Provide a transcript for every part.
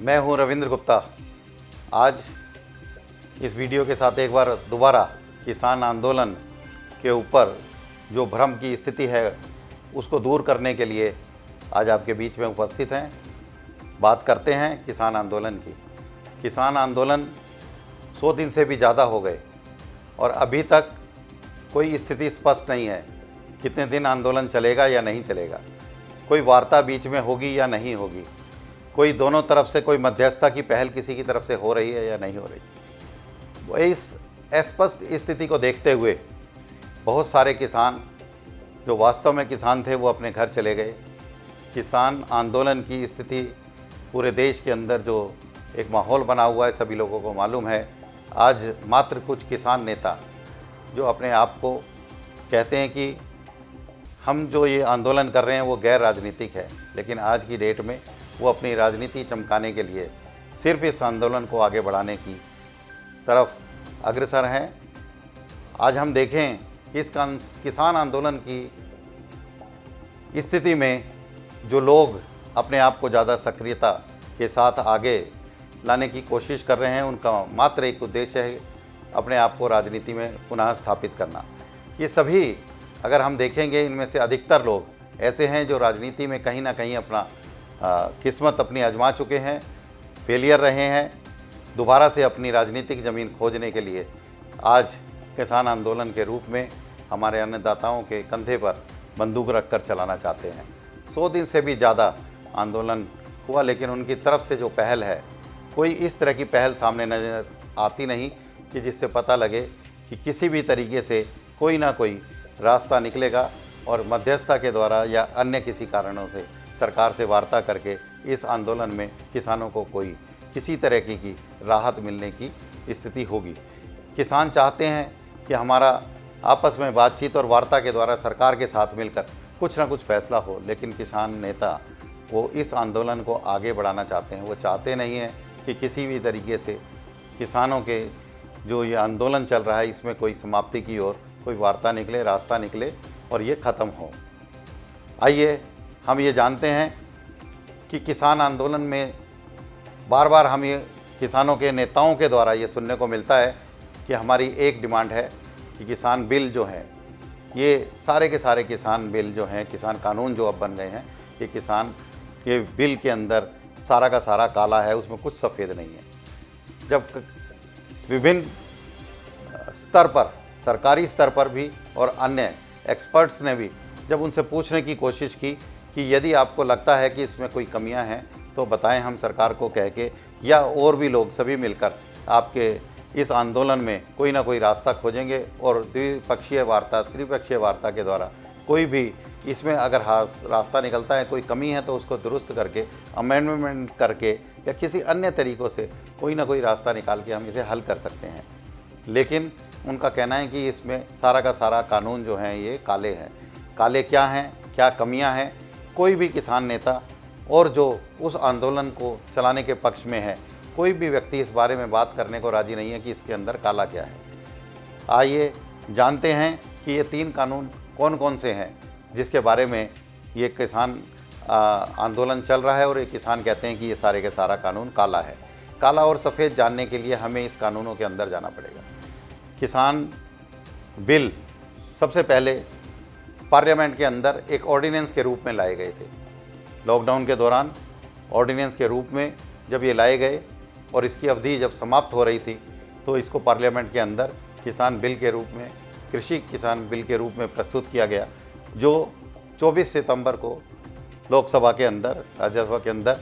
मैं हूं रविंद्र गुप्ता। आज इस वीडियो के साथ एक बार दोबारा किसान आंदोलन के ऊपर जो भ्रम की स्थिति है उसको दूर करने के लिए आज आपके बीच में उपस्थित हैं। बात करते हैं किसान आंदोलन की। किसान आंदोलन 100 दिन से भी ज़्यादा हो गए और अभी तक कोई स्थिति स्पष्ट नहीं है कितने दिन आंदोलन चलेगा या नहीं चलेगा, कोई वार्ता बीच में होगी या नहीं होगी, कोई दोनों तरफ से कोई मध्यस्थता की पहल किसी की तरफ से हो रही है या नहीं हो रही। वो इस अस्पष्ट स्थिति को देखते हुए बहुत सारे किसान जो वास्तव में किसान थे वो अपने घर चले गए। किसान आंदोलन की स्थिति पूरे देश के अंदर जो एक माहौल बना हुआ है सभी लोगों को मालूम है। आज मात्र कुछ किसान नेता जो अपने आप को कहते हैं कि हम जो ये आंदोलन कर रहे हैं वो गैर राजनीतिक है, लेकिन आज की डेट में वो अपनी राजनीति चमकाने के लिए सिर्फ इस आंदोलन को आगे बढ़ाने की तरफ अग्रसर हैं। आज हम देखें कि इस किसान आंदोलन की स्थिति में जो लोग अपने आप को ज़्यादा सक्रियता के साथ आगे लाने की कोशिश कर रहे हैं, उनका मात्र एक उद्देश्य है अपने आप को राजनीति में पुनः स्थापित करना। ये सभी अगर हम देखेंगे इनमें से अधिकतर लोग ऐसे हैं जो राजनीति में कहीं ना कहीं अपना किस्मत अपनी आजमा चुके हैं, फेलियर रहे हैं। दोबारा से अपनी राजनीतिक ज़मीन खोजने के लिए आज किसान आंदोलन के रूप में हमारे अन्नदाताओं के कंधे पर बंदूक रखकर चलाना चाहते हैं। 100 दिन से भी ज़्यादा आंदोलन हुआ, लेकिन उनकी तरफ से जो पहल है कोई इस तरह की पहल सामने नज़र आती नहीं कि जिससे पता लगे कि किसी भी तरीके से कोई ना कोई रास्ता निकलेगा और मध्यस्थता के द्वारा या अन्य किसी कारणों से सरकार से वार्ता करके इस आंदोलन में किसानों को कोई किसी तरह की राहत मिलने की स्थिति होगी। किसान चाहते हैं कि हमारा आपस में बातचीत और वार्ता के द्वारा सरकार के साथ मिलकर कुछ ना कुछ फैसला हो, लेकिन किसान नेता वो इस आंदोलन को आगे बढ़ाना चाहते हैं। वो चाहते नहीं हैं कि किसी भी तरीके से किसानों के जो ये आंदोलन चल रहा है इसमें कोई समाप्ति की ओर कोई वार्ता निकले, रास्ता निकले और ये ख़त्म हो। आइए हम ये जानते हैं कि किसान आंदोलन में बार बार हम ये किसानों के नेताओं के द्वारा ये सुनने को मिलता है कि हमारी एक डिमांड है कि किसान बिल जो हैं, ये सारे के सारे किसान बिल जो हैं, किसान कानून जो अब बन गए हैं, ये किसान के बिल के अंदर सारा का सारा काला है, उसमें कुछ सफ़ेद नहीं है। जब विभिन्न स्तर पर, सरकारी स्तर पर भी और अन्य एक्सपर्ट्स ने भी जब उनसे पूछने की कोशिश की कि यदि आपको लगता है कि इसमें कोई कमियां हैं तो बताएं, हम सरकार को कह के या और भी लोग सभी मिलकर आपके इस आंदोलन में कोई ना कोई रास्ता खोजेंगे और द्विपक्षीय वार्ता, त्रिपक्षीय वार्ता के द्वारा कोई भी इसमें अगर रास्ता निकलता है, कोई कमी है तो उसको दुरुस्त करके, अमेंडमेंट करके या किसी अन्य तरीक़ों से कोई ना कोई रास्ता निकाल के हम इसे हल कर सकते हैं। लेकिन उनका कहना है कि इसमें सारा का सारा कानून जो हैं ये काले हैं। काले क्या हैं, क्या कमियां हैं, कोई भी किसान नेता और जो उस आंदोलन को चलाने के पक्ष में है, कोई भी व्यक्ति इस बारे में बात करने को राज़ी नहीं है कि इसके अंदर काला क्या है। आइए जानते हैं कि ये 3 कानून कौन कौन से हैं जिसके बारे में ये किसान आंदोलन चल रहा है और ये किसान कहते हैं कि ये सारे के सारा कानून काला है। काला और सफ़ेद जानने के लिए हमें इस कानूनों के अंदर जाना पड़ेगा। किसान बिल सबसे पहले पार्लियामेंट के अंदर एक ऑर्डिनेंस के रूप में लाए गए थे। लॉकडाउन के दौरान ऑर्डिनेंस के रूप में जब ये लाए गए और इसकी अवधि जब समाप्त हो रही थी तो इसको पार्लियामेंट के अंदर किसान बिल के रूप में, कृषि किसान बिल के रूप में प्रस्तुत किया गया, जो 24 सितंबर को लोकसभा के अंदर, राज्यसभा के अंदर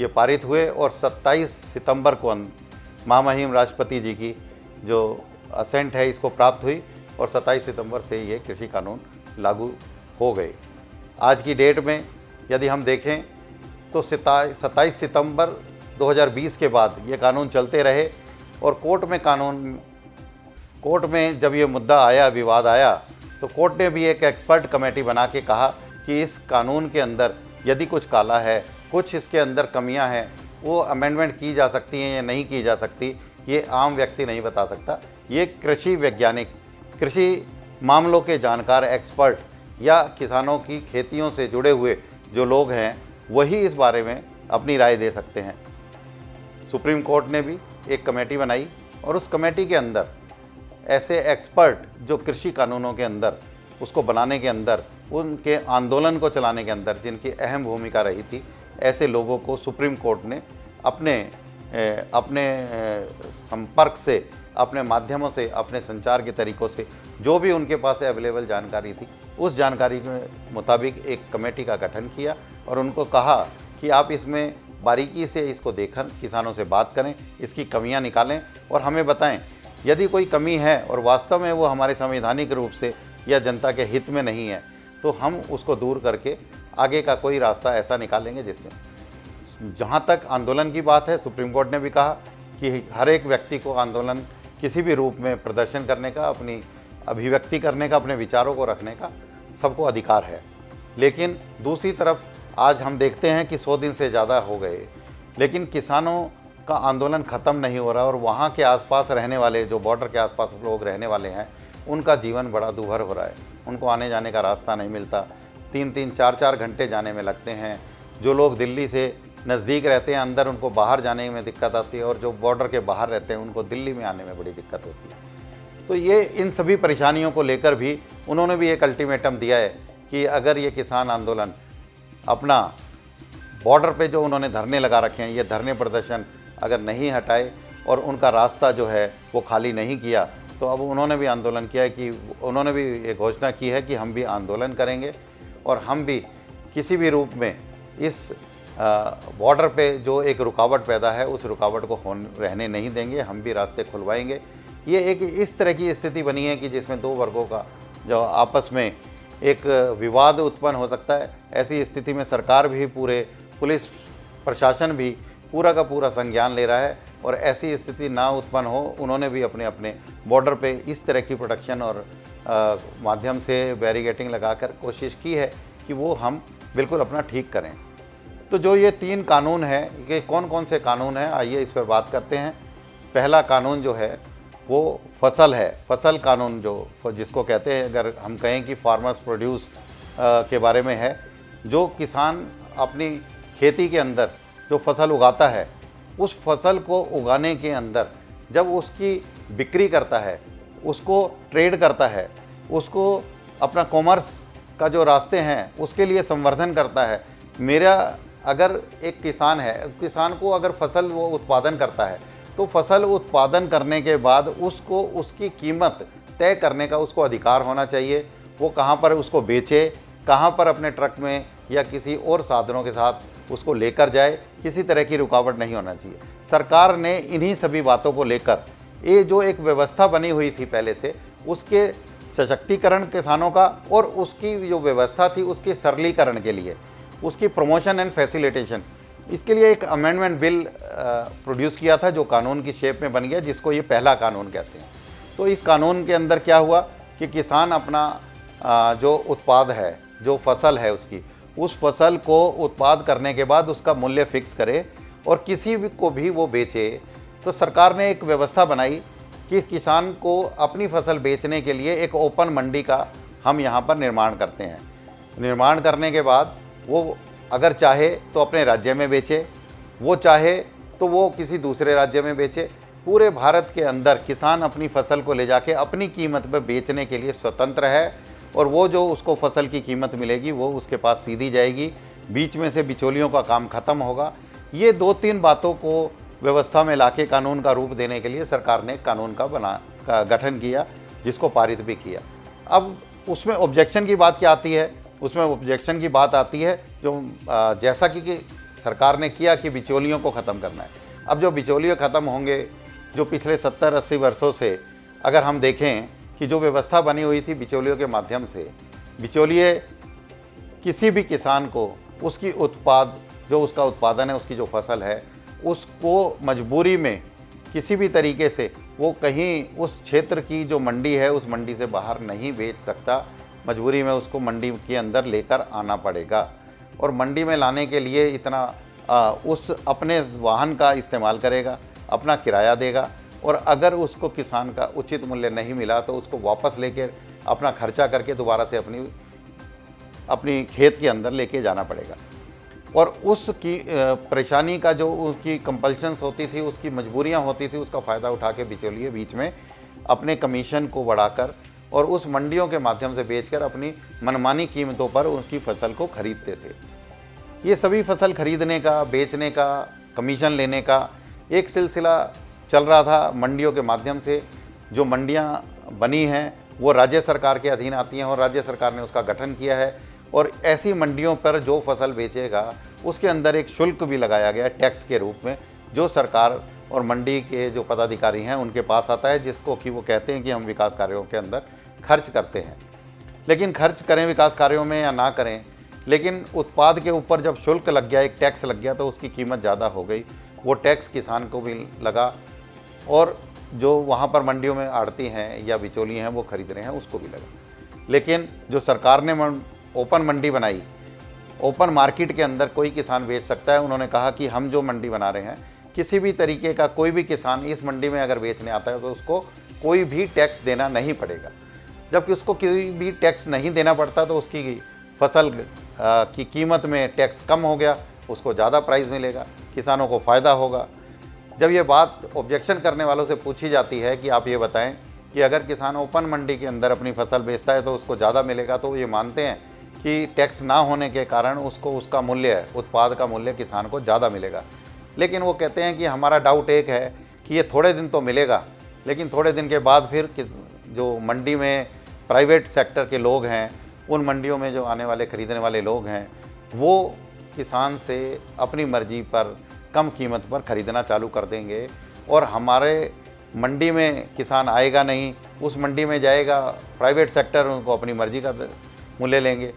ये पारित हुए और 27 सितंबर को महामहिम राष्ट्रपति जी की जो असेंट है इसको प्राप्त हुई और 27 सितंबर से ये कृषि कानून लागू हो गए। आज की डेट में यदि हम देखें तो 27 सितंबर 2020 के बाद ये कानून चलते रहे और कोर्ट में जब ये मुद्दा आया, विवाद आया, तो कोर्ट ने भी एक एक्सपर्ट कमेटी बना के कहा कि इस कानून के अंदर यदि कुछ काला है, कुछ इसके अंदर कमियां हैं, वो अमेंडमेंट की जा सकती हैं या नहीं की जा सकती, ये आम व्यक्ति नहीं बता सकता। ये कृषि वैज्ञानिक, कृषि मामलों के जानकार, एक्सपर्ट या किसानों की खेतियों से जुड़े हुए जो लोग हैं वही इस बारे में अपनी राय दे सकते हैं। सुप्रीम कोर्ट ने भी एक कमेटी बनाई और उस कमेटी के अंदर ऐसे एक्सपर्ट जो कृषि कानूनों के अंदर उसको बनाने के अंदर, उनके आंदोलन को चलाने के अंदर जिनकी अहम भूमिका रही थी, ऐसे लोगों को सुप्रीम कोर्ट ने अपने संपर्क से, अपने माध्यमों से, अपने संचार के तरीक़ों से जो भी उनके पास अवेलेबल जानकारी थी, उस जानकारी के मुताबिक एक कमेटी का गठन किया और उनको कहा कि आप इसमें बारीकी से इसको देखें, किसानों से बात करें, इसकी कमियां निकालें और हमें बताएं। यदि कोई कमी है और वास्तव में वो हमारे संवैधानिक रूप से या जनता के हित में नहीं है, तो हम उसको दूर करके आगे का कोई रास्ता ऐसा निकालेंगे जिससे, जहाँ तक आंदोलन की बात है, सुप्रीम कोर्ट ने भी कहा कि हर एक व्यक्ति को आंदोलन किसी भी रूप में प्रदर्शन करने का, अपनी अभिव्यक्ति करने का, अपने विचारों को रखने का सबको अधिकार है। लेकिन दूसरी तरफ आज हम देखते हैं कि 100 दिन से ज़्यादा हो गए, लेकिन किसानों का आंदोलन ख़त्म नहीं हो रहा और वहाँ के आसपास रहने वाले, जो बॉर्डर के आसपास लोग रहने वाले हैं, उनका जीवन बड़ा दूभर हो रहा है। उनको आने जाने का रास्ता नहीं मिलता, 3-3, 4-4 घंटे जाने में लगते हैं। जो लोग दिल्ली से नज़दीक रहते हैं अंदर, उनको बाहर जाने में दिक्कत आती है और जो बॉर्डर के बाहर रहते हैं उनको दिल्ली में आने में बड़ी दिक्कत होती है। तो ये इन सभी परेशानियों को लेकर भी उन्होंने भी एक अल्टीमेटम दिया है कि अगर ये किसान आंदोलन अपना बॉर्डर पे जो उन्होंने धरने लगा रखे हैं, ये धरने प्रदर्शन अगर नहीं हटाए और उनका रास्ता जो है वो खाली नहीं किया, तो अब उन्होंने भी आंदोलन किया है कि उन्होंने भी ये घोषणा की है कि हम भी आंदोलन करेंगे और हम भी किसी भी रूप में इस बॉर्डर पे जो एक रुकावट पैदा है, उस रुकावट को रहने नहीं देंगे, हम भी रास्ते खुलवाएंगे। ये एक इस तरह की स्थिति बनी है कि जिसमें 2 वर्गों का जो आपस में एक विवाद उत्पन्न हो सकता है। ऐसी स्थिति में सरकार भी, पूरे पुलिस प्रशासन भी पूरा का पूरा संज्ञान ले रहा है और ऐसी स्थिति ना उत्पन्न हो, उन्होंने भी अपने अपने बॉर्डर पे इस तरह की प्रोटेक्शन और माध्यम से बैरिकेटिंग लगाकर कोशिश की है कि वो हम बिल्कुल अपना ठीक करें। तो जो ये 3 कानून हैं, कि कौन कौन से कानून हैं, आइए इस पर बात करते हैं। पहला कानून जो है वो फसल है, फसल कानून जो जिसको कहते हैं, अगर हम कहें कि फार्मर्स प्रोड्यूस के बारे में है। जो किसान अपनी खेती के अंदर जो फसल उगाता है, उस फसल को उगाने के अंदर जब उसकी बिक्री करता है, उसको ट्रेड करता है, उसको अपना कॉमर्स का जो रास्ते हैं उसके लिए संवर्धन करता है। मेरा अगर एक किसान है, किसान को अगर फसल वो उत्पादन करता है, तो फसल उत्पादन करने के बाद उसको उसकी कीमत तय करने का उसको अधिकार होना चाहिए। वो कहाँ पर उसको बेचे, कहाँ पर अपने ट्रक में या किसी और साधनों के साथ उसको लेकर जाए, किसी तरह की रुकावट नहीं होना चाहिए। सरकार ने इन्हीं सभी बातों को लेकर ये जो एक व्यवस्था बनी हुई थी पहले से, उसके सशक्तिकरण किसानों का और उसकी जो व्यवस्था थी उसके सरलीकरण के लिए, उसकी प्रमोशन एंड फैसिलिटेशन, इसके लिए एक अमेंडमेंट बिल प्रोड्यूस किया था जो कानून की शेप में बन गया, जिसको ये पहला कानून कहते हैं। तो इस कानून के अंदर क्या हुआ कि किसान अपना जो उत्पाद है, जो फसल है उसकी, उस फसल को उत्पाद करने के बाद उसका मूल्य फिक्स करे और किसी भी को भी वो बेचे। तो सरकार ने एक व्यवस्था बनाई कि किसान को अपनी फसल बेचने के लिए एक ओपन मंडी का हम यहाँ पर निर्माण करते हैं। निर्माण करने के बाद वो अगर चाहे तो अपने राज्य में बेचे, वो चाहे तो वो किसी दूसरे राज्य में बेचे। पूरे भारत के अंदर किसान अपनी फसल को ले जाके अपनी कीमत पर बेचने के लिए स्वतंत्र है और वो जो उसको फसल की कीमत मिलेगी वो उसके पास सीधी जाएगी। बीच में से बिचौलियों का काम खत्म होगा। ये 2-3 बातों को व्यवस्था में लाके कानून का रूप देने के लिए सरकार ने कानून का गठन किया, जिसको पारित भी किया। अब उसमें ऑब्जेक्शन की बात क्या आती है? उसमें ऑब्जेक्शन की बात आती है जो जैसा कि सरकार ने किया कि बिचौलियों को ख़त्म करना है। अब जो बिचौलिए ख़त्म होंगे, जो पिछले 70-80 वर्षों से अगर हम देखें कि जो व्यवस्था बनी हुई थी बिचौलियों के माध्यम से, बिचौलिए किसी भी किसान को उसकी जो उसका उत्पादन है, उसकी जो फसल है, उसको मजबूरी में किसी भी तरीके से वो कहीं उस क्षेत्र की जो मंडी है उस मंडी से बाहर नहीं बेच सकता। मजबूरी में उसको मंडी के अंदर लेकर आना पड़ेगा और मंडी में लाने के लिए इतना उस अपने वाहन का इस्तेमाल करेगा, अपना किराया देगा और अगर उसको किसान का उचित मूल्य नहीं मिला तो उसको वापस लेकर अपना खर्चा करके दोबारा से अपनी खेत के अंदर लेके जाना पड़ेगा। और उसकी परेशानी का जो उसकी कंपल्शंस होती थी, उसकी मजबूरियां होती थी, उसका फ़ायदा उठा के बिचौलिए बीच में अपने कमीशन को बढ़ाकर और उस मंडियों के माध्यम से बेचकर अपनी मनमानी कीमतों पर उसकी फसल को खरीदते थे। ये सभी फसल खरीदने का, बेचने का, कमीशन लेने का एक सिलसिला चल रहा था मंडियों के माध्यम से। जो मंडियां बनी हैं वो राज्य सरकार के अधीन आती हैं और राज्य सरकार ने उसका गठन किया है और ऐसी मंडियों पर जो फसल बेचेगा उसके अंदर एक शुल्क भी लगाया गया टैक्स के रूप में, जो सरकार और मंडी के जो पदाधिकारी हैं उनके पास आता है, जिसको कि वो कहते हैं कि हम विकास कार्यों के अंदर खर्च करते हैं। लेकिन खर्च करें विकास कार्यों में या ना करें, लेकिन उत्पाद के ऊपर जब शुल्क लग गया, एक टैक्स लग गया, तो उसकी कीमत ज़्यादा हो गई। वो टैक्स किसान को भी लगा और जो वहाँ पर मंडियों में आड़ती हैं या बिचौली हैं वो खरीद रहे हैं उसको भी लगा। लेकिन जो सरकार ने ओपन मंडी बनाई, ओपन मार्केट के अंदर कोई किसान बेच सकता है। उन्होंने कहा कि हम जो मंडी बना रहे हैं, किसी भी तरीके का कोई भी किसान इस मंडी में अगर बेचने आता है तो उसको कोई भी टैक्स देना नहीं पड़ेगा। जबकि उसको कोई भी टैक्स नहीं देना पड़ता तो उसकी फसल की कीमत में टैक्स कम हो गया, उसको ज़्यादा प्राइस मिलेगा, किसानों को फ़ायदा होगा। जब ये बात ऑब्जेक्शन करने वालों से पूछी जाती है कि आप ये बताएं कि अगर किसान ओपन मंडी के अंदर अपनी फसल बेचता है तो उसको ज़्यादा मिलेगा, तो ये मानते हैं कि टैक्स ना होने के कारण उसको उसका मूल्य, उत्पाद का मूल्य किसान को ज़्यादा मिलेगा। लेकिन वो कहते हैं कि हमारा डाउट एक है कि ये थोड़े दिन तो मिलेगा, लेकिन थोड़े दिन के बाद फिर जो मंडी में प्राइवेट सेक्टर के लोग हैं, उन मंडियों में जो आने वाले खरीदने वाले लोग हैं, वो किसान से अपनी मर्जी पर कम कीमत पर खरीदना चालू कर देंगे और हमारे मंडी में किसान आएगा नहीं, उस मंडी में जाएगा प्राइवेट सेक्टर, उनको अपनी मर्जी का मूल्य लेंगे।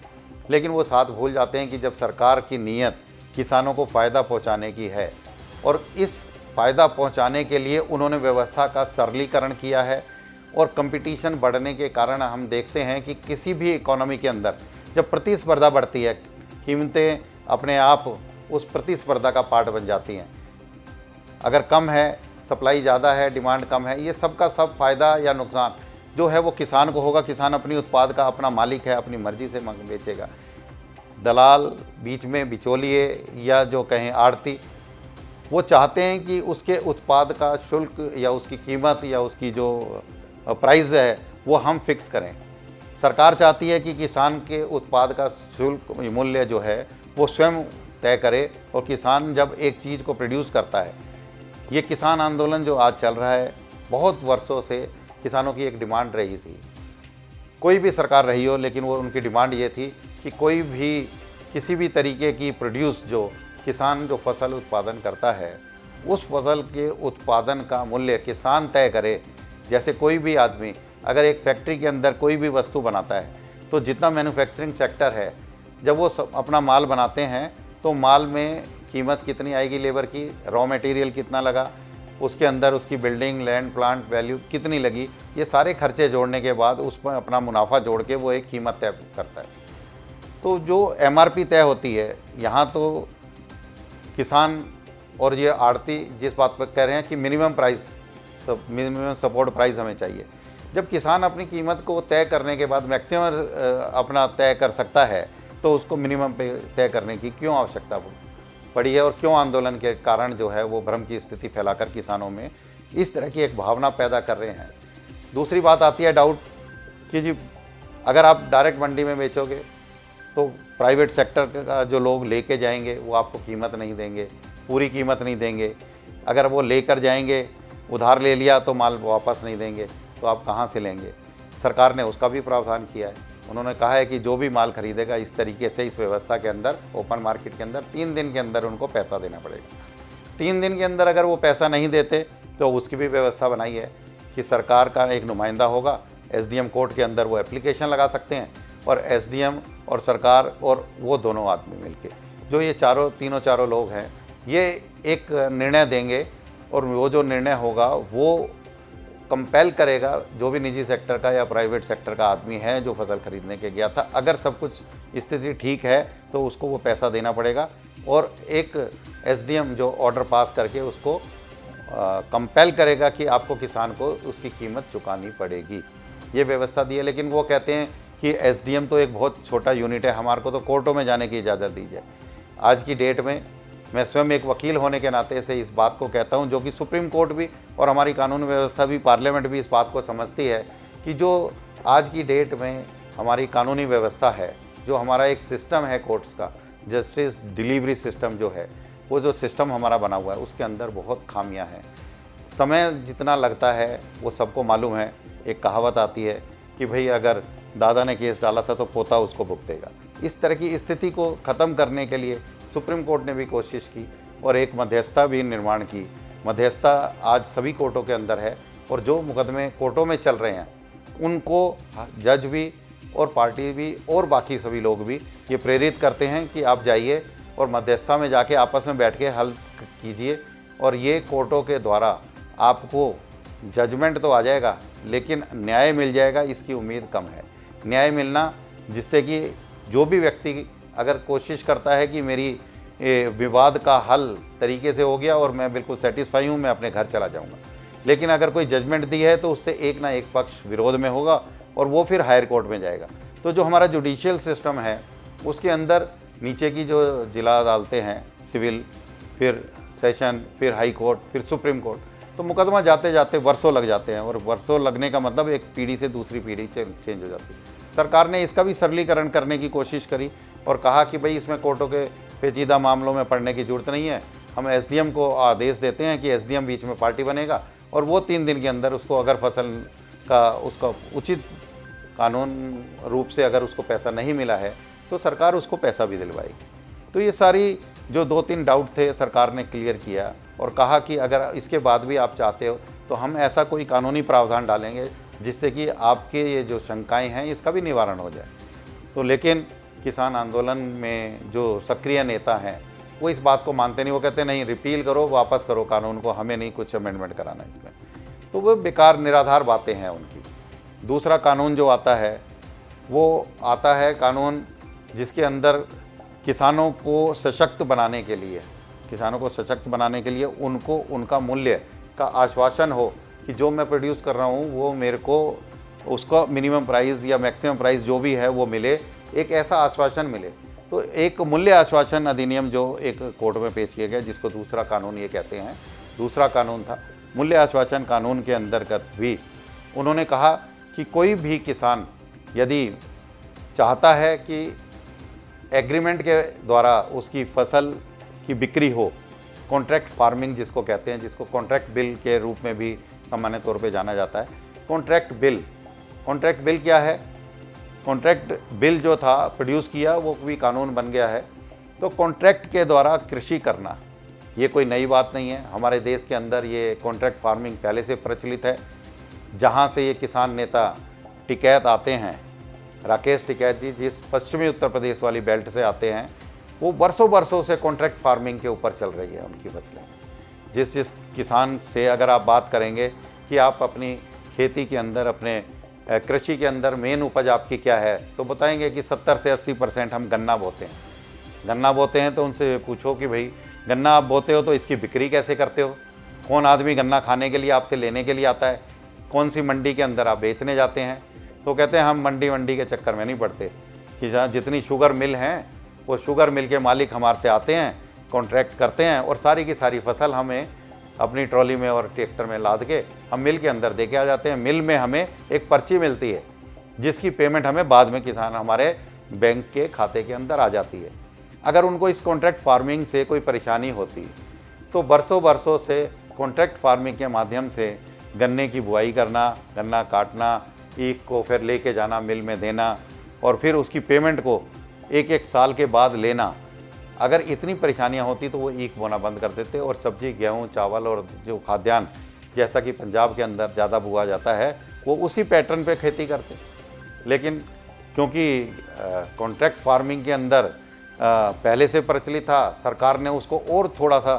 लेकिन वो साथ भूल जाते हैं कि जब सरकार की नीयत किसानों को फ़ायदा पहुंचाने की है और इस फ़ायदा पहुंचाने के लिए उन्होंने व्यवस्था का सरलीकरण किया है और कंपटीशन बढ़ने के कारण हम देखते हैं कि किसी भी इकोनॉमी के अंदर जब प्रतिस्पर्धा बढ़ती है, कीमतें अपने आप उस प्रतिस्पर्धा का पार्ट बन जाती हैं। अगर कम है, सप्लाई ज़्यादा है, डिमांड कम है, ये सब का सब फ़ायदा या नुकसान जो है वो किसान को होगा। किसान अपनी उत्पाद का अपना मालिक है, अपनी मर्जी से बेचेगा। दलाल, बीच में बिचौलिए या जो कहें आड़ती, वो चाहते हैं कि उसके उत्पाद का शुल्क या उसकी कीमत या उसकी जो प्राइस है वो हम फिक्स करें। सरकार चाहती है कि किसान के उत्पाद का शुल्क मूल्य जो है वो स्वयं तय करे और किसान जब एक चीज़ को प्रोड्यूस करता है, ये किसान आंदोलन जो आज चल रहा है, बहुत वर्षों से किसानों की एक डिमांड रही थी, कोई भी सरकार रही हो, लेकिन वो उनकी डिमांड ये थी कि कोई भी किसी भी तरीके की प्रोड्यूस जो किसान जो फसल उत्पादन करता है, उस फसल के उत्पादन का मूल्य किसान तय करे। जैसे कोई भी आदमी अगर एक फैक्ट्री के अंदर कोई भी वस्तु बनाता है तो जितना मैन्युफैक्चरिंग सेक्टर है, जब वो अपना माल बनाते हैं तो माल में कीमत कितनी आएगी, लेबर की, रॉ मटेरियल कितना लगा, उसके अंदर उसकी बिल्डिंग, लैंड, प्लांट वैल्यू कितनी लगी, ये सारे खर्चे जोड़ने के बाद उसमें अपना मुनाफा जोड़ के वो एक कीमत तय करता है। तो जो एमआरपी तय होती है, यहाँ तो किसान और ये आड़ती जिस बात पर कह रहे हैं कि minimum price, minimum support price हमें चाहिए। जब किसान अपनी कीमत को तय करने के बाद मैक्सिमम अपना तय कर सकता है तो उसको मिनिमम पे तय करने की क्यों आवश्यकता पड़ी है और क्यों आंदोलन के कारण जो है वो भ्रम की स्थिति फैलाकर किसानों में इस तरह की एक भावना पैदा कर रहे हैं। दूसरी बात आती है डाउट कि जी अगर आप डायरेक्ट मंडी में बेचोगे तो प्राइवेट सेक्टर का जो लोग लेके जाएंगे वो आपको कीमत नहीं देंगे, पूरी कीमत नहीं देंगे। अगर वो लेकर जाएंगे, उधार ले लिया तो माल वापस नहीं देंगे, तो आप कहाँ से लेंगे। सरकार ने उसका भी प्रावधान किया है। उन्होंने कहा है कि जो भी माल खरीदेगा इस तरीके से इस व्यवस्था के अंदर, ओपन मार्केट के अंदर 3 दिन के अंदर उनको पैसा देना पड़ेगा। 3 दिन के अंदर अगर वो पैसा नहीं देते तो उसकी भी व्यवस्था बनाई है कि सरकार का एक नुमाइंदा होगा, एसडीएम कोर्ट के अंदर वो एप्लीकेशन लगा सकते हैं और एसडीएम और सरकार और वो दोनों आदमी मिलके जो ये तीनों लोग हैं ये एक निर्णय देंगे और वो जो निर्णय होगा वो कंपेल करेगा जो भी निजी सेक्टर का या प्राइवेट सेक्टर का आदमी है जो फसल खरीदने के गया था, अगर सब कुछ स्थिति ठीक है तो उसको वो पैसा देना पड़ेगा और एक एसडीएम जो ऑर्डर पास करके उसको कंपेल करेगा कि आपको किसान को उसकी कीमत चुकानी पड़ेगी। ये व्यवस्था दी है। लेकिन वो कहते हैं कि एसडीएम तो एक बहुत छोटा यूनिट है, हमारे को तो कोर्टों में जाने की इजाज़त दीजिए। आज की डेट में मैं स्वयं एक वकील होने के नाते से इस बात को कहता हूं, जो कि सुप्रीम कोर्ट भी और हमारी कानून व्यवस्था भी, पार्लियामेंट भी इस बात को समझती है कि जो आज की डेट में हमारी कानूनी व्यवस्था है, जो हमारा एक सिस्टम है कोर्ट्स का, जस्टिस डिलीवरी सिस्टम जो है, वो जो सिस्टम हमारा बना हुआ है उसके अंदर बहुत खामियां हैं। समय जितना लगता है वो सबको मालूम है। एक कहावत आती है कि भाई अगर दादा ने केस डाला था तो पोता उसको भुगतेगा। इस तरह की स्थिति को ख़त्म करने के लिए सुप्रीम कोर्ट ने भी कोशिश की और एक मध्यस्थता भी निर्माण की। मध्यस्थता आज सभी कोर्टों के अंदर है और जो मुकदमे कोर्टों में चल रहे हैं उनको जज भी और पार्टी भी और बाकी सभी लोग भी ये प्रेरित करते हैं कि आप जाइए और मध्यस्थता में जाके आपस में बैठ के हल कीजिए, और ये कोर्टों के द्वारा आपको जजमेंट तो आ जाएगा लेकिन न्याय मिल जाएगा, इसकी उम्मीद कम है। न्याय मिलना जिससे कि जो भी व्यक्ति अगर कोशिश करता है कि मेरी विवाद का हल तरीके से हो गया और मैं बिल्कुल सेटिस्फाई हूँ, मैं अपने घर चला जाऊँगा, लेकिन अगर कोई जजमेंट दी है तो उससे एक ना एक पक्ष विरोध में होगा और वो फिर हायर कोर्ट में जाएगा। तो जो हमारा जुडिशियल सिस्टम है उसके अंदर नीचे की जो जिला अदालतें हैं, सिविल, फिर सेशन, फिर हाई कोर्ट, फिर सुप्रीम कोर्ट, तो मुकदमा जाते जाते वर्षों लग जाते हैं और वर्षों लगने का मतलब एक पीढ़ी से दूसरी पीढ़ी चेंज हो जाती है। सरकार ने इसका भी सरलीकरण करने की कोशिश करी और कहा कि भाई इसमें कोर्टों के पेचीदा मामलों में पढ़ने की ज़रूरत नहीं है, हम एसडीएम को आदेश देते हैं कि एसडीएम बीच में पार्टी बनेगा और वो 3 दिन के अंदर उसको अगर फसल का उसका उचित कानून रूप से अगर उसको पैसा नहीं मिला है तो सरकार उसको पैसा भी दिलवाएगी। तो ये सारी जो 2-3 डाउट थे सरकार ने क्लियर किया और कहा कि अगर इसके बाद भी आप चाहते हो तो हम ऐसा कोई कानूनी प्रावधान डालेंगे जिससे कि आपके ये जो शंकाएं हैं इसका भी निवारण हो जाए। तो लेकिन किसान आंदोलन में जो सक्रिय नेता हैं वो इस बात को मानते नहीं। वो कहते नहीं, रिपील करो, वापस करो कानून को, हमें नहीं कुछ अमेंडमेंट कराना इसमें। तो वो बेकार निराधार बातें हैं उनकी। दूसरा कानून जो आता है वो आता है कानून जिसके अंदर किसानों को सशक्त बनाने के लिए उनको उनका मूल्य का आश्वासन हो कि जो मैं प्रोड्यूस कर रहा हूँ वो मेरे को उसका मिनिमम प्राइस या मैक्सिमम प्राइस जो भी है वो मिले, एक ऐसा आश्वासन मिले। तो एक मूल्य आश्वासन अधिनियम जो एक कोर्ट में पेश किया गया, जिसको दूसरा कानून ये कहते हैं, दूसरा कानून था मूल्य आश्वासन कानून के अंतर्गत भी उन्होंने कहा कि कोई भी किसान यदि चाहता है कि एग्रीमेंट के द्वारा उसकी फसल की बिक्री हो, कॉन्ट्रैक्ट फार्मिंग जिसको कहते हैं, जिसको कॉन्ट्रैक्ट बिल के रूप में भी सामान्य तौर पे जाना जाता है। कॉन्ट्रैक्ट बिल क्या है? कॉन्ट्रैक्ट बिल जो था प्रोड्यूस किया वो भी कानून बन गया है। तो कॉन्ट्रैक्ट के द्वारा कृषि करना ये कोई नई बात नहीं है। हमारे देश के अंदर ये कॉन्ट्रैक्ट फार्मिंग पहले से प्रचलित है। जहाँ से ये किसान नेता टिकैत आते हैं, राकेश टिकैत जी जिस पश्चिमी उत्तर प्रदेश वाली बेल्ट से आते हैं, वो वर्षों से कॉन्ट्रैक्ट फार्मिंग के ऊपर चल रही है उनकी फसलें। जिस किसान से अगर आप बात करेंगे कि आप अपनी खेती के अंदर, अपने कृषि के अंदर मेन उपज आपकी क्या है, तो बताएंगे कि 70 से 80% हम गन्ना बोते हैं। तो उनसे पूछो कि भाई गन्ना आप बोते हो तो इसकी बिक्री कैसे करते हो? कौन आदमी गन्ना खाने के लिए आपसे लेने के लिए आता है? कौन सी मंडी के अंदर आप बेचने जाते हैं? तो कहते हैं हम मंडी के चक्कर में नहीं पड़ते कि जहाँ जितनी शुगर मिल हैं वो शुगर मिल के मालिक हमारे से आते हैं, कॉन्ट्रैक्ट करते हैं और सारी की सारी फसल हमें अपनी ट्रॉली में और ट्रैक्टर में लाद के हम मिल के अंदर दे के आ जाते हैं। मिल में हमें एक पर्ची मिलती है जिसकी पेमेंट हमें बाद में किसान हमारे बैंक के खाते के अंदर आ जाती है। अगर उनको इस कॉन्ट्रैक्ट फार्मिंग से कोई परेशानी होती तो वर्षों से कॉन्ट्रैक्ट फार्मिंग के माध्यम से गन्ने की बुआई करना, गन्ना काटना, ईख को फिर लेके जाना, मिल में देना और फिर उसकी पेमेंट को एक साल के बाद लेना, अगर इतनी परेशानियां होती तो वो ईख बोना बंद कर देते और सब्जी, गेहूं, चावल और जो खाद्यान्न जैसा कि पंजाब के अंदर ज़्यादा बुआ जाता है वो उसी पैटर्न पे खेती करते। लेकिन क्योंकि कॉन्ट्रैक्ट फार्मिंग के अंदर पहले से प्रचलित था, सरकार ने उसको और थोड़ा सा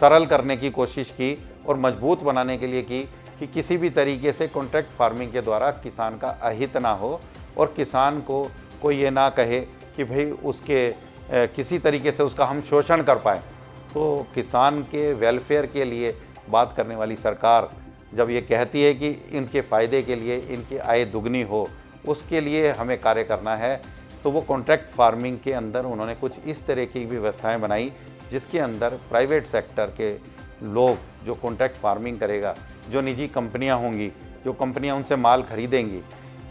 सरल करने की कोशिश की और मजबूत बनाने के लिए की कि किसी भी तरीके से कॉन्ट्रैक्ट फार्मिंग के द्वारा किसान का अहित ना हो और किसान को कोई ये ना कहे कि भाई उसके किसी तरीके से उसका हम शोषण कर पाएँ। तो किसान के वेलफेयर के लिए बात करने वाली सरकार जब ये कहती है कि इनके फ़ायदे के लिए, इनकी आय दुगनी हो, उसके लिए हमें कार्य करना है, तो तो वो कॉन्ट्रैक्ट फार्मिंग के अंदर उन्होंने कुछ इस तरह की व्यवस्थाएं बनाई जिसके अंदर प्राइवेट सेक्टर के लोग जो कॉन्ट्रैक्ट फार्मिंग करेगा, जो निजी कंपनियां होंगी, जो कंपनियां उनसे माल खरीदेंगी,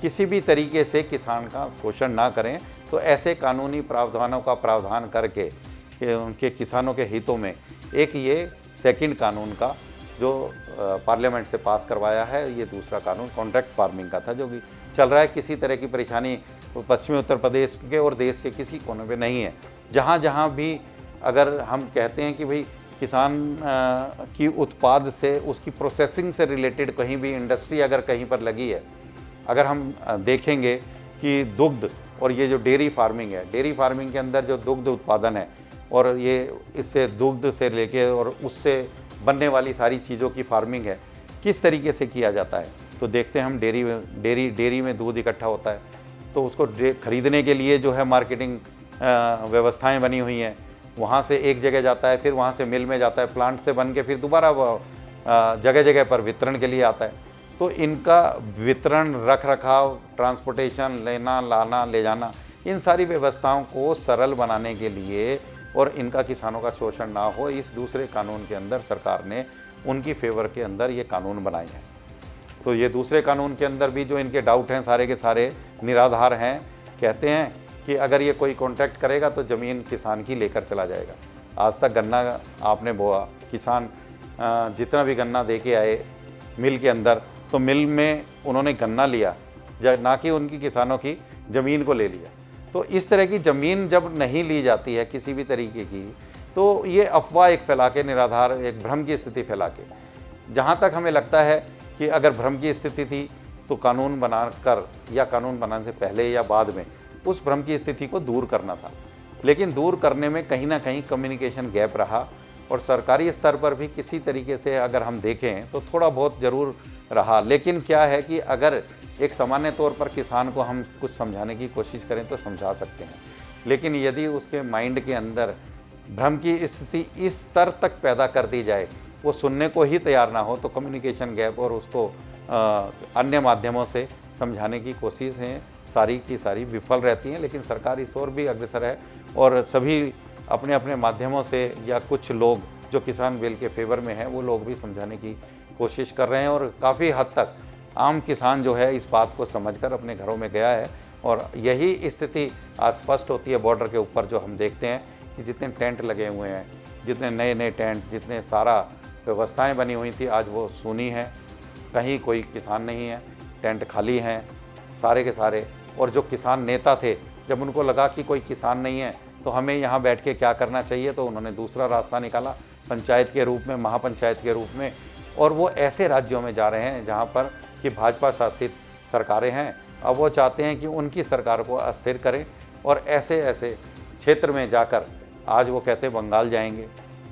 किसी भी तरीके से किसान का शोषण ना करें। तो ऐसे कानूनी प्रावधानों का प्रावधान करके कि उनके किसानों के हितों में एक ये सेकंड कानून का जो पार्लियामेंट से पास करवाया है, ये दूसरा कानून कॉन्ट्रैक्ट फार्मिंग का था जो कि चल रहा है। किसी तरह की परेशानी पश्चिमी उत्तर प्रदेश के और देश के किसी कोने पे नहीं है। जहाँ जहाँ भी अगर हम कहते हैं कि भाई किसान की उत्पाद से, उसकी प्रोसेसिंग से रिलेटेड कहीं भी इंडस्ट्री अगर कहीं पर लगी है, अगर हम देखेंगे कि दुग्ध और ये जो डेयरी फार्मिंग है, डेयरी फार्मिंग के अंदर जो दुग्ध उत्पादन है और ये इससे दुग्ध से लेके और उससे बनने वाली सारी चीज़ों की फार्मिंग है, किस तरीके से किया जाता है। तो देखते हैं हम डेयरी में दूध इकट्ठा होता है, तो उसको खरीदने के लिए जो है मार्केटिंग व्यवस्थाएं बनी हुई हैं। वहाँ से एक जगह जाता है, फिर वहाँ से मिल में जाता है, प्लांट से बन के फिर दोबारा जगह जगह पर वितरण के लिए आता है। तो इनका वितरण, रख रखाव, ट्रांसपोर्टेशन, लेना लाना ले जाना, इन सारी व्यवस्थाओं को सरल बनाने के लिए और इनका किसानों का शोषण ना हो, इस दूसरे कानून के अंदर सरकार ने उनकी फेवर के अंदर ये कानून बनाए हैं। तो ये दूसरे कानून के अंदर भी जो इनके डाउट हैं सारे के सारे निराधार हैं। कहते हैं कि अगर ये कोई कॉन्ट्रैक्ट करेगा तो ज़मीन किसान की लेकर चला जाएगा। आज तक गन्ना आपने बोआ, किसान जितना भी गन्ना दे के आए मिल के अंदर, तो मिल में उन्होंने गन्ना लिया, ना कि उनकी किसानों की ज़मीन को ले लिया। तो इस तरह की ज़मीन जब नहीं ली जाती है किसी भी तरीके की, तो ये अफवाह एक फैला के, निराधार एक भ्रम की स्थिति फैला के, जहाँ तक हमें लगता है कि अगर भ्रम की स्थिति थी तो कानून बनाकर या कानून बनाने से पहले या बाद में उस भ्रम की स्थिति को दूर करना था। लेकिन दूर करने में कहीं ना कहीं कम्युनिकेशन गैप रहा और सरकारी स्तर पर भी किसी तरीके से अगर हम देखें तो थोड़ा बहुत ज़रूर रहा। लेकिन क्या है कि अगर एक सामान्य तौर पर किसान को हम कुछ समझाने की कोशिश करें तो समझा सकते हैं, लेकिन यदि उसके माइंड के अंदर भ्रम की स्थिति इस स्तर तक पैदा कर दी जाए, वो सुनने को ही तैयार ना हो, तो कम्युनिकेशन गैप और उसको अन्य माध्यमों से समझाने की कोशिशें सारी की सारी विफल रहती हैं। लेकिन सरकार इस ओर भी अग्रसर है और सभी अपने अपने माध्यमों से, या कुछ लोग जो किसान बिल के फेवर में हैं वो लोग भी समझाने की कोशिश कर रहे हैं और काफ़ी हद तक आम किसान जो है इस बात को समझकर अपने घरों में गया है। और यही स्थिति आज स्पष्ट होती है बॉर्डर के ऊपर, जो हम देखते हैं कि जितने टेंट लगे हुए हैं, जितने नए नए टेंट, जितने सारा व्यवस्थाएं बनी हुई थी, आज वो सूनी है। कहीं कोई किसान नहीं है, टेंट खाली हैं सारे के सारे। और जो किसान नेता थे, जब उनको लगा कि कोई किसान नहीं है तो हमें यहाँ बैठ के क्या करना चाहिए, तो उन्होंने दूसरा रास्ता निकाला, पंचायत के रूप में, महापंचायत के रूप में। और वो ऐसे राज्यों में जा रहे हैं जहाँ पर कि भाजपा शासित सरकारें हैं। अब वो चाहते हैं कि उनकी सरकार को अस्थिर करें और ऐसे ऐसे क्षेत्र में जाकर, आज वो कहते हैं बंगाल जाएंगे,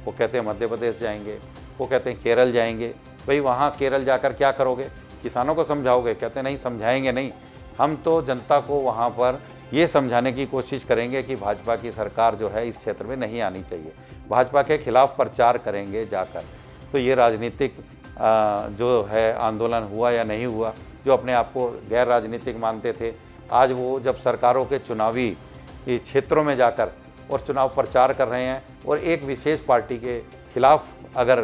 वो कहते हैं मध्य प्रदेश जाएंगे, वो कहते हैं केरल जाएंगे। भाई वहाँ केरल जाकर क्या करोगे? किसानों को समझाओगे? कहते नहीं, समझाएंगे नहीं, हम तो जनता को वहाँ पर ये समझाने की कोशिश करेंगे कि भाजपा की सरकार जो है इस क्षेत्र में नहीं आनी चाहिए, भाजपा के खिलाफ प्रचार करेंगे जाकर। तो ये राजनीतिक जो है आंदोलन हुआ या नहीं हुआ, जो अपने आप को गैर राजनीतिक मानते थे, आज वो जब सरकारों के चुनावी क्षेत्रों में जाकर और चुनाव प्रचार कर रहे हैं और एक विशेष पार्टी के खिलाफ अगर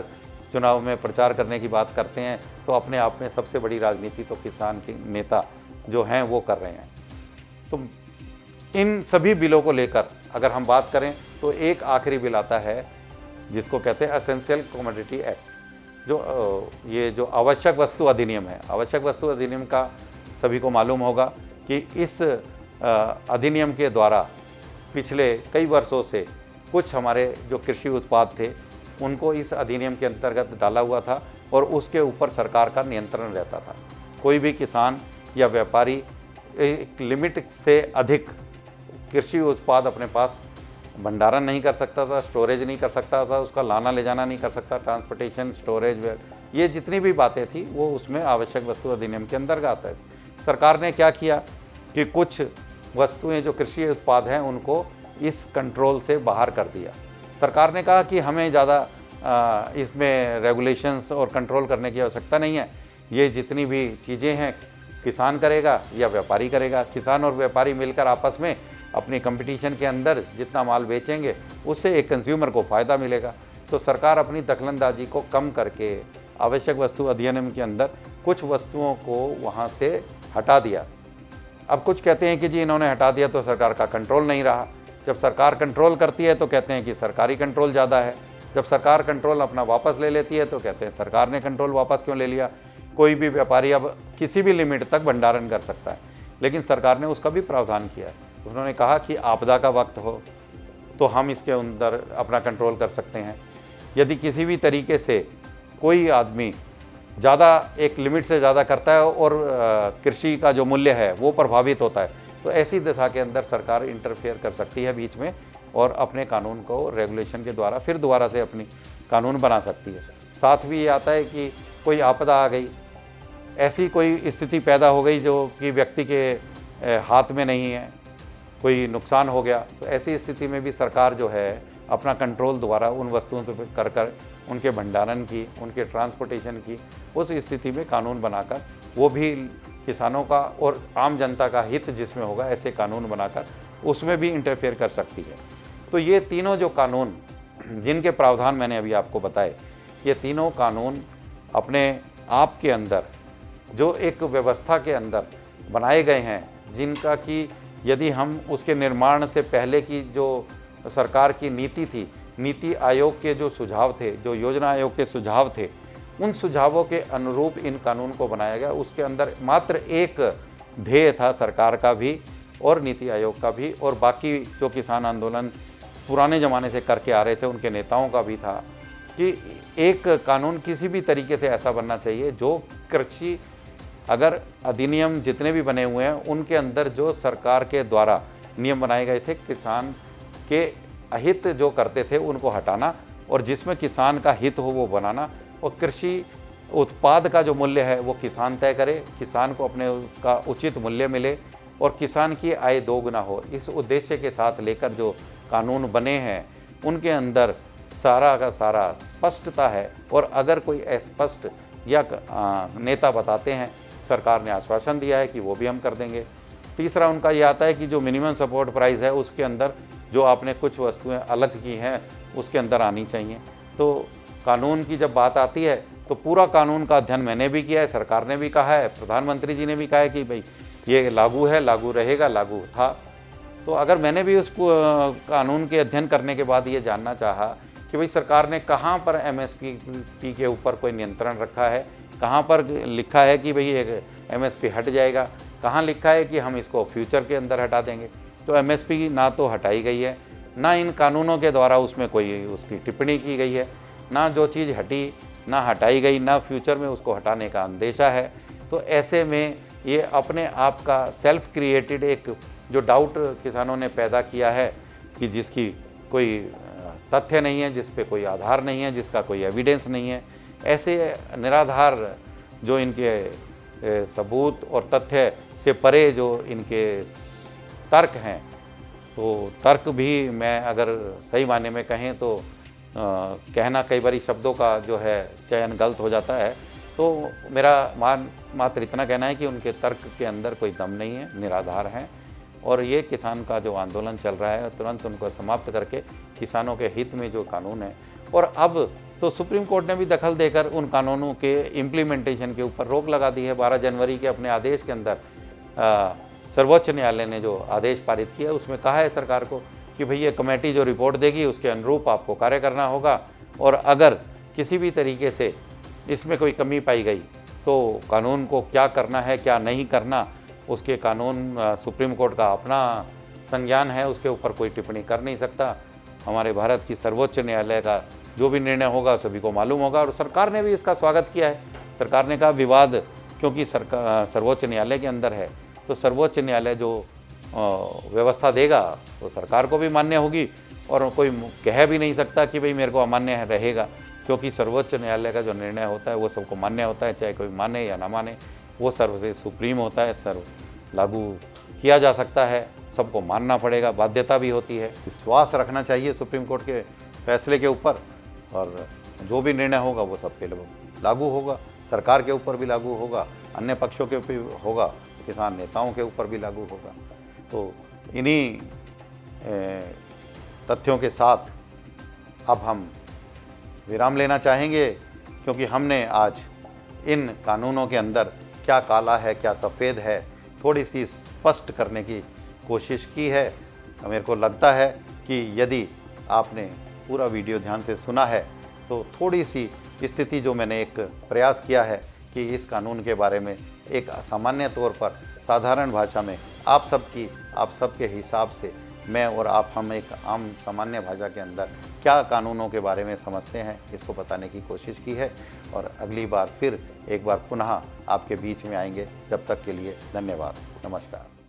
चुनाव में प्रचार करने की बात करते हैं, तो अपने आप में सबसे बड़ी राजनीति तो किसान के नेता जो हैं वो कर रहे हैं। तो इन सभी बिलों को लेकर अगर हम बात करें तो एक आखिरी बिल आता है जिसको कहते हैं एसेंशियल कमोडिटी एक्ट, जो ये जो आवश्यक वस्तु अधिनियम है। आवश्यक वस्तु अधिनियम का सभी को मालूम होगा कि इस अधिनियम के द्वारा पिछले कई वर्षों से कुछ हमारे जो कृषि उत्पाद थे उनको इस अधिनियम के अंतर्गत डाला हुआ था और उसके ऊपर सरकार का नियंत्रण रहता था। कोई भी किसान या व्यापारी एक लिमिट से अधिक कृषि उत्पाद अपने पास भंडारण नहीं कर सकता था, स्टोरेज नहीं कर सकता था, उसका लाना ले जाना नहीं कर सकता, ट्रांसपोर्टेशन, स्टोरेज, ये जितनी भी बातें थी वो उसमें आवश्यक वस्तु अधिनियम के अंतर्गत आता है। सरकार ने क्या किया कि कुछ वस्तुएं जो कृषि उत्पाद हैं उनको इस कंट्रोल से बाहर कर दिया। सरकार ने कहा कि हमें ज़्यादा इसमें रेगुलेशंस और कंट्रोल करने की आवश्यकता नहीं है, ये जितनी भी चीज़ें हैं किसान करेगा या व्यापारी करेगा। किसान और व्यापारी मिलकर आपस में अपनी कंपटीशन के अंदर जितना माल बेचेंगे उससे एक कंज्यूमर को फ़ायदा मिलेगा। तो सरकार अपनी दखलंदाजी को कम करके आवश्यक वस्तु अधिनियम के अंदर कुछ वस्तुओं को वहाँ से हटा दिया। अब कुछ कहते हैं कि जी इन्होंने हटा दिया तो सरकार का कंट्रोल नहीं रहा। जब सरकार कंट्रोल करती है तो कहते हैं कि सरकारी कंट्रोल ज़्यादा है। जब सरकार कंट्रोल अपना वापस ले लेती है तो कहते हैं सरकार ने कंट्रोल वापस क्यों ले लिया। कोई भी व्यापारी अब किसी भी लिमिट तक भंडारण कर सकता है, लेकिन सरकार ने उसका भी प्रावधान किया है। उन्होंने कहा कि आपदा का वक्त हो तो हम इसके अंदर अपना कंट्रोल कर सकते हैं। यदि किसी भी तरीके से कोई आदमी ज़्यादा एक लिमिट से ज़्यादा करता है और कृषि का जो मूल्य है वो प्रभावित होता है, तो ऐसी दशा के अंदर सरकार इंटरफेयर कर सकती है बीच में और अपने कानून को रेगुलेशन के द्वारा फिर दोबारा से अपनी कानून बना सकती है। साथ भी ये आता है कि कोई आपदा आ गई, ऐसी कोई स्थिति पैदा हो गई जो कि व्यक्ति के हाथ में नहीं है, कोई नुकसान हो गया, तो ऐसी स्थिति में भी सरकार जो है अपना कंट्रोल दोबारा उन वस्तुओं पर कर उनके भंडारण की, उनके ट्रांसपोर्टेशन की, उस स्थिति में कानून बनाकर वो भी किसानों का और आम जनता का हित जिसमें होगा ऐसे कानून बनाकर उसमें भी इंटरफेयर कर सकती है। तो ये तीनों जो कानून जिनके प्रावधान मैंने अभी आपको बताए, ये तीनों कानून अपने आप के अंदर जो एक व्यवस्था के अंदर बनाए गए हैं, जिनका कि यदि हम उसके निर्माण से पहले की जो सरकार की नीति थी, नीति आयोग के जो सुझाव थे, जो योजना आयोग के सुझाव थे, उन सुझावों के अनुरूप इन कानून को बनाया गया। उसके अंदर मात्र एक ध्येय था सरकार का भी और नीति आयोग का भी, और बाकी जो किसान आंदोलन पुराने ज़माने से करके आ रहे थे उनके नेताओं का भी था कि एक कानून किसी भी तरीके से ऐसा बनना चाहिए जो कृषि, अगर अधिनियम जितने भी बने हुए हैं उनके अंदर जो सरकार के द्वारा नियम बनाए गए थे, किसान के अहित जो करते थे उनको हटाना और जिसमें किसान का हित हो वो बनाना, और कृषि उत्पाद का जो मूल्य है वो किसान तय करे, किसान को अपने का उचित मूल्य मिले और किसान की आय दोगुना हो। इस उद्देश्य के साथ लेकर जो कानून बने हैं उनके अंदर सारा का सारा स्पष्टता है, और अगर कोई अस्पष्ट या नेता बताते हैं, सरकार ने आश्वासन दिया है कि वो भी हम कर देंगे। तीसरा उनका ये आता है कि जो मिनिमम सपोर्ट प्राइस है उसके अंदर जो आपने कुछ वस्तुएं अलग की हैं उसके अंदर आनी चाहिए। तो कानून की जब बात आती है तो पूरा कानून का अध्ययन मैंने भी किया है, सरकार ने भी कहा है, प्रधानमंत्री जी ने भी कहा है कि भाई ये लागू है, लागू रहेगा, लागू था। तो अगर मैंने भी उस कानून के अध्ययन करने के बाद ये जानना चाहा कि भाई सरकार ने कहाँ पर एमएसपी के ऊपर कोई नियंत्रण रखा है, कहाँ पर लिखा है कि भाई ये एमएसपी हट जाएगा, कहाँ लिखा है कि हम इसको फ्यूचर के अंदर हटा देंगे। तो एमएसपी ना तो हटाई गई है, ना इन कानूनों के द्वारा उसमें कोई उसकी टिप्पणी की गई है, ना जो चीज़ हटी ना हटाई गई, ना फ्यूचर में उसको हटाने का अंदेशा है। तो ऐसे में ये अपने आप का सेल्फ क्रिएटेड एक जो डाउट किसानों ने पैदा किया है कि जिसकी कोई तथ्य नहीं है, जिस पे कोई आधार नहीं है, जिसका कोई एविडेंस नहीं है, ऐसे निराधार जो इनके सबूत और तथ्य से परे जो इनके तर्क हैं, तो तर्क भी मैं अगर सही मायने में कहें तो कहना कई बार शब्दों का जो है चयन गलत हो जाता है। तो मेरा मात्र इतना कहना है कि उनके तर्क के अंदर कोई दम नहीं है, निराधार हैं, और ये किसान का जो आंदोलन चल रहा है तुरंत उनको समाप्त करके किसानों के हित में जो कानून है। और अब तो सुप्रीम कोर्ट ने भी दखल देकर उन कानूनों के इम्प्लीमेंटेशन के ऊपर रोक लगा दी है। 12 जनवरी के अपने आदेश के अंदर सर्वोच्च न्यायालय ने जो आदेश पारित किया उसमें कहा है सरकार को कि भाई ये कमेटी जो रिपोर्ट देगी उसके अनुरूप आपको कार्य करना होगा, और अगर किसी भी तरीके से इसमें कोई कमी पाई गई तो कानून को क्या करना है क्या नहीं करना उसके कानून सुप्रीम कोर्ट का अपना संज्ञान है, उसके ऊपर कोई टिप्पणी कर नहीं सकता। हमारे भारत की सर्वोच्च न्यायालय का जो भी निर्णय होगा सभी को मालूम होगा, और सरकार ने भी इसका स्वागत किया है। सरकार ने कहा विवाद क्योंकि सरकार सर्वोच्च न्यायालय के अंदर है, तो सर्वोच्च न्यायालय जो व्यवस्था देगा वो सरकार को भी मान्य होगी, और कोई कह भी नहीं सकता कि भाई मेरे को अमान्य रहेगा, क्योंकि सर्वोच्च न्यायालय का जो निर्णय होता है वो सबको मान्य होता है, चाहे कोई माने या ना माने, वो सर्व से सुप्रीम होता है, सर्व लागू किया जा सकता है, सबको मानना पड़ेगा, बाध्यता भी होती है। विश्वास रखना चाहिए सुप्रीम कोर्ट के फैसले के ऊपर, और जो भी निर्णय होगा वो सब पे लागू होगा, सरकार के ऊपर भी लागू होगा, अन्य पक्षों के ऊपर होगा, किसान नेताओं के ऊपर भी लागू होगा। तो इन्हीं तथ्यों के साथ अब हम विराम लेना चाहेंगे, क्योंकि हमने आज इन कानूनों के अंदर क्या काला है क्या सफ़ेद है थोड़ी सी स्पष्ट करने की कोशिश की है। मेरे को लगता है कि यदि आपने पूरा वीडियो ध्यान से सुना है तो थोड़ी सी स्थिति जो मैंने एक प्रयास किया है कि इस कानून के बारे में एक सामान्य तौर पर साधारण भाषा में आप सबके हिसाब से मैं और आप हम एक आम सामान्य भाषा के अंदर क्या कानूनों के बारे में समझते हैं इसको बताने की कोशिश की है। और अगली बार फिर एक बार पुनः आपके बीच में आएंगे। जब तक के लिए धन्यवाद, नमस्कार।